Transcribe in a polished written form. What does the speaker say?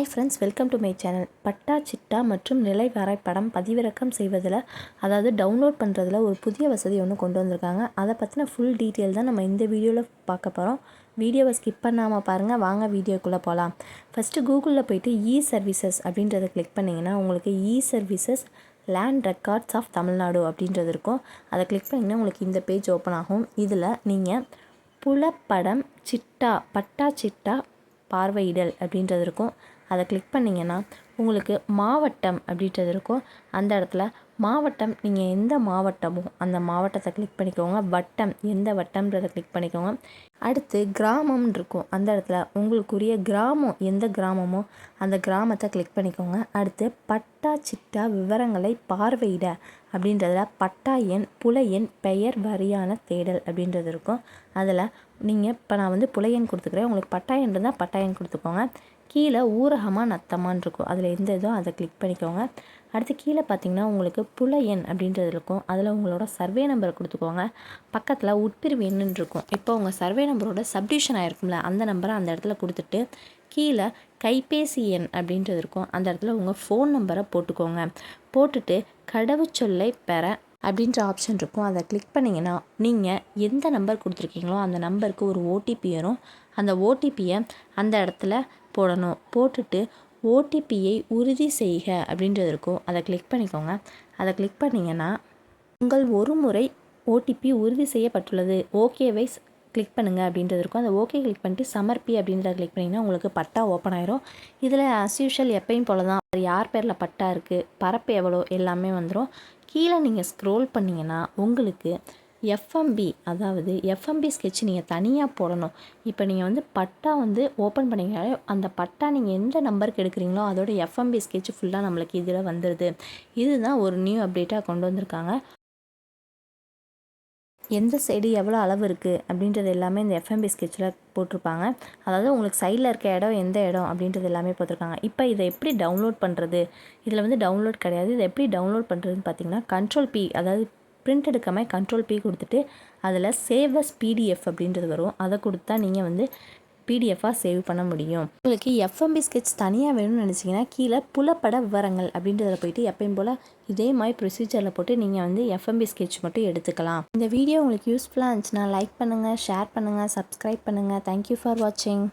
Hi friends, welcome to my channel. பட்டா சிட்டா மற்றும் நிலை வரைபடம் பதிவிறக்கம் செய்வதில், அதாவது டவுன்லோட் பண்ணுறதுல ஒரு புதிய வசதி ஒன்று கொண்டு வந்திருக்காங்க. அதை பற்றின ஃபுல் டீட்டெயில் தான் நம்ம இந்த வீடியோவில் பார்க்க போகிறோம். வீடியோவை ஸ்கிப் பண்ணாமல் பாருங்கள். வாங்க வீடியோக்குள்ளே போகலாம். ஃபஸ்ட்டு கூகுளில் போய்ட்டு சர்வீசஸ் அப்படின்றத கிளிக் பண்ணிங்கன்னா உங்களுக்கு services land records of Tamil Nadu அப்படின்றது இருக்கும். அதை கிளிக் பண்ணிங்கன்னா உங்களுக்கு இந்த பேஜ் ஓப்பன் ஆகும். இதில் நீங்கள் புலப்படம் சிட்டா பட்டா சிட்டா பார்வையிடல் அப்படின்றது இருக்கும். அதை கிளிக் பண்ணிங்கன்னா உங்களுக்கு மாவட்டம் அப்படின்றது இருக்கும். அந்த இடத்துல மாவட்டம், நீங்கள் எந்த மாவட்டமோ அந்த மாவட்டத்தை கிளிக் பண்ணிக்கோங்க. வட்டம் எந்த வட்டம்ன்றதை கிளிக் பண்ணிக்கோங்க. அடுத்து கிராமம்னு இருக்கும். அந்த இடத்துல உங்களுக்குரிய கிராமம் எந்த கிராமமோ அந்த கிராமத்தை கிளிக் பண்ணிக்கோங்க. அடுத்து பட்டா சிட்டா விவரங்களை பார்வையிட அப்படின்றதில் பட்டா எண், புல எண், பெயர் வாரியான தேடல் அப்படின்றது இருக்கும். அதில் நீங்கள் இப்போ நான் புல எண் கொடுத்துக்கிறேன். உங்களுக்கு பட்டா எண் இருந்தால் பட்டா எண் கொடுத்துக்கோங்க. கீழே ஊரகமாக நத்தமான்னு இருக்கும். அதில் எந்த இதோ அதை கிளிக் பண்ணிக்கோங்க. அடுத்து கீழே பார்த்தீங்கன்னா உங்களுக்கு புல எண் அப்படின்றது இருக்கும். அதில் உங்களோட சர்வே நம்பரை கொடுத்துக்கோங்க. பக்கத்தில் உட்பிரிவு எண்ணுன்னு இருக்கும். இப்போ உங்கள் சர்வே நம்பரோட சப்டிவிஷன் ஆகிருக்கும்ல, அந்த நம்பரை அந்த இடத்துல கொடுத்துட்டு கீழே கைபேசி எண் அப்படின்றது இருக்கும். அந்த இடத்துல உங்கள் ஃபோன் நம்பரை போட்டுக்கோங்க. போட்டுட்டு கடவுச்சொல்லை பெற அப்படின்ற ஆப்ஷன் இருக்கும். அதை கிளிக் பண்ணிங்கன்னா நீங்கள் எந்த நம்பர் கொடுத்துருக்கீங்களோ அந்த நம்பருக்கு ஒரு ஓடிபி வரும். அந்த ஓடிபியை அந்த இடத்துல போடணும். போட்டுட்டு ஓடிபியை உறுதி செய்க அப்படின்றது இருக்கும். அதை கிளிக் பண்ணிக்கோங்க. அதை கிளிக் பண்ணிங்கன்னா உங்கள் ஒரு முறை ஓடிபி உறுதி செய்யப்பட்டுள்ளது, ஓகேவை கிளிக் பண்ணுங்கள் அப்படின்றது இருக்கும். அந்த ஓகே கிளிக் பண்ணிட்டு சமர்ப்பி அப்படின்றத கிளிக் பண்ணிங்கன்னா உங்களுக்கு பட்டா ஓப்பன் ஆயிரும். இதில் ஆஸ் யூஷுவல் எப்பயும் போல தான் யார் பேரில் பட்டா இருக்குது, பரப்பு எவ்வளோ எல்லாமே வந்துடும். கீழே நீங்கள் ஸ்க்ரோல் பண்ணிங்கன்னா உங்களுக்கு எஃப்எம்பி, அதாவது எஃப்எம்பி ஸ்கெட்ச் நீங்கள் தனியாக போடணும். இப்போ நீங்கள் பட்டா ஓப்பன் பண்ணிங்கனாலே அந்த பட்டா நீங்கள் எந்த நம்பருக்கு எடுக்கிறீங்களோ அதோட எஃப்எம்பி ஸ்கெட்ச் ஃபுல்லாக நம்மளுக்கு இதில் வந்துடுது. இதுதான் ஒரு நியூ அப்டேட்டாக கொண்டு வந்திருக்காங்க. எந்த சைடு எவ்வளோ அளவு இருக்குது அப்படின்றது எல்லாமே இந்த எஃப்எம்பி ஸ்கெட்சில் போட்டிருப்பாங்க. அதாவது உங்களுக்கு சைடில் இருக்க இடம் எந்த இடம் அப்படின்றது எல்லாமே போட்டிருக்காங்க. இப்போ இதை எப்படி டவுன்லோட் பண்ணுறது? இதில் டவுன்லோட் கிடையாது. இதை எப்படி டவுன்லோட் பண்ணுறதுன்னு பார்த்தீங்கன்னா Ctrl+P, அதாவது பிரிண்ட் எடுக்காமல் Ctrl+P கொடுத்துட்டு அதில் சேவ் அஸ் பிடிஎஃப் அப்படின்றது வரும். அதை கொடுத்தா நீங்கள் பிடிஎஃபாக சேவ் பண்ண முடியும். உங்களுக்கு எஃப்எம்பி ஸ்கெட்ச் தனியாக வேணும்னு நினச்சிங்கன்னா கீழே புலப்பட விவரங்கள் அப்படின்றதில் போய்ட்டு எப்பயும் போல் இதே மாதிரி ப்ரொசீஜரில் போட்டு நீங்கள் எஃப்எம்பி ஸ்கெட்ச் மட்டும் எடுத்துக்கலாம். இந்த வீடியோ உங்களுக்கு யூஸ்ஃபுல்லாக இருந்துச்சுன்னா லைக் பண்ணுங்கள், ஷேர் பண்ணுங்கள், சப்ஸ்கிரைப் பண்ணுங்கள். தேங்க்யூ ஃபார் வாட்சிங்.